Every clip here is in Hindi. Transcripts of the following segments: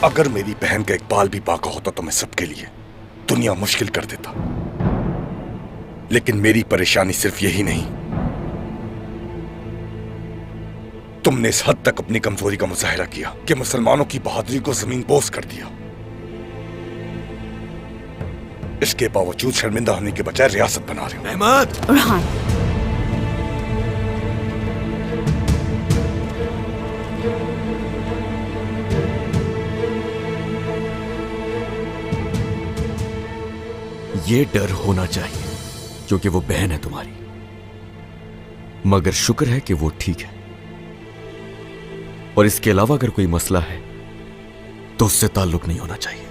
अगर मेरी बहन का एक बाल भी बाका होता तो मैं सबके लिए दुनिया मुश्किल कर देता। लेकिन मेरी परेशानी सिर्फ यही नहीं, तुमने इस हद तक अपनी कमजोरी का मुजाहिरा किया कि मुसलमानों की बहादुरी को जमीन बोस कर दिया। इसके बावजूद शर्मिंदा होने के बजाय रियासत बना रहे हो। अहमद! उरहान, ये डर होना चाहिए क्योंकि वो बहन है तुम्हारी, मगर शुक्र है कि वो ठीक है। और इसके अलावा अगर कोई मसला है तो उससे ताल्लुक नहीं होना चाहिए।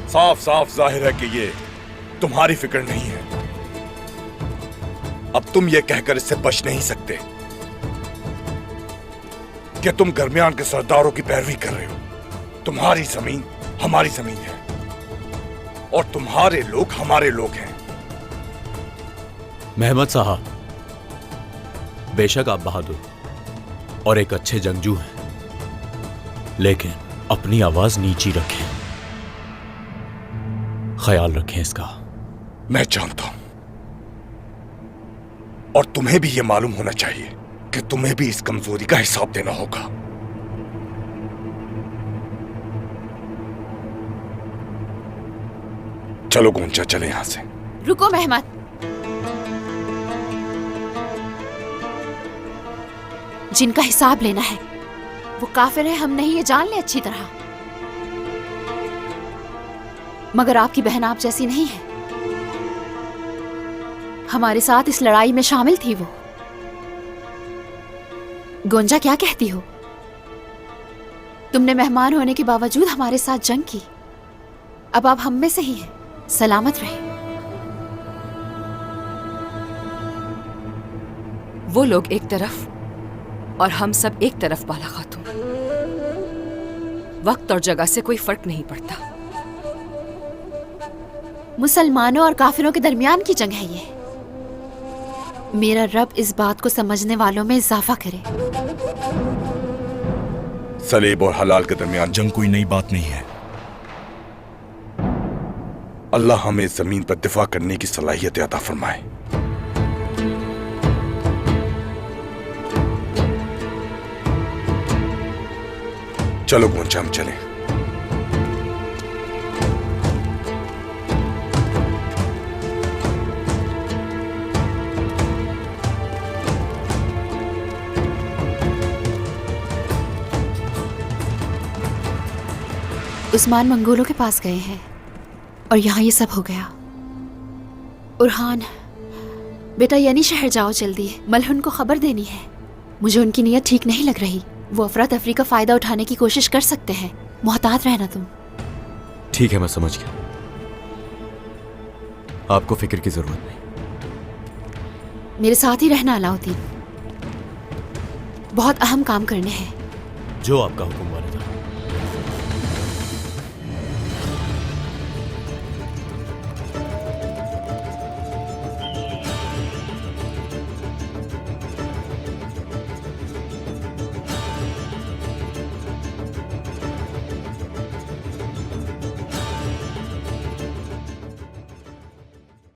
साफ साफ जाहिर है कि ये तुम्हारी फिक्र नहीं है। अब तुम ये कहकर इससे बच नहीं सकते कि तुम दरमियान के सरदारों की पैरवी कर रहे हो। तुम्हारी जमीन हमारी जमीन है और तुम्हारे लोग हमारे लोग हैं। मेहमद साहब, बेशक आप बहादुर और एक अच्छे जंगजू हैं, लेकिन अपनी आवाज नीची रखें, ख्याल रखें इसका। मैं जानता हूं और तुम्हें भी यह मालूम होना चाहिए कि तुम्हें भी इस कमजोरी का हिसाब देना होगा। चलो गोंचा, चले यहां से। रुको मेहमद। जिनका हिसाब लेना है वो काफिर है, हम नहीं, ये जान ले अच्छी तरह। मगर आपकी बहन आप जैसी नहीं है। हमारे साथ इस लड़ाई में शामिल थी वो। गोंजा, क्या कहती हो? तुमने मेहमान होने के बावजूद हमारे साथ जंग की। अब आप हम में से ही हैं। सलामत रहे। वो लोग एक तरफ और हम सब एक तरफ, बाला खातून। वक्त और जगह से कोई फर्क नहीं पड़ता। मुसलमानों और काफिरों के दरमियान की जंग है ये। मेरा रब इस बात को समझने वालों में इजाफा करे। सलेब और हलाल के दरमियान जंग कोई नई बात नहीं है। अल्लाह हमें इस जमीन पर दिफा करने की सलाहियत अता फरमाए। चलो गोंचा, हम चलें। उस्मान मंगोलों के पास गए हैं और यहाँ ये सब हो गया। उरहान बेटा, यानी शहर जाओ जल्दी, मलहुन को खबर देनी है। मुझे उनकी नीयत ठीक नहीं लग रही। वो अफरा तफरी का फायदा उठाने की कोशिश कर सकते हैं। मुहतात रहना तुम। ठीक है, मैं समझ गया। आपको फिक्र की जरूरत नहीं। मेरे साथ ही रहना अलाउद्दीन। बहुत अहम काम करने हैं। जो आपका हुक्म वालिदा।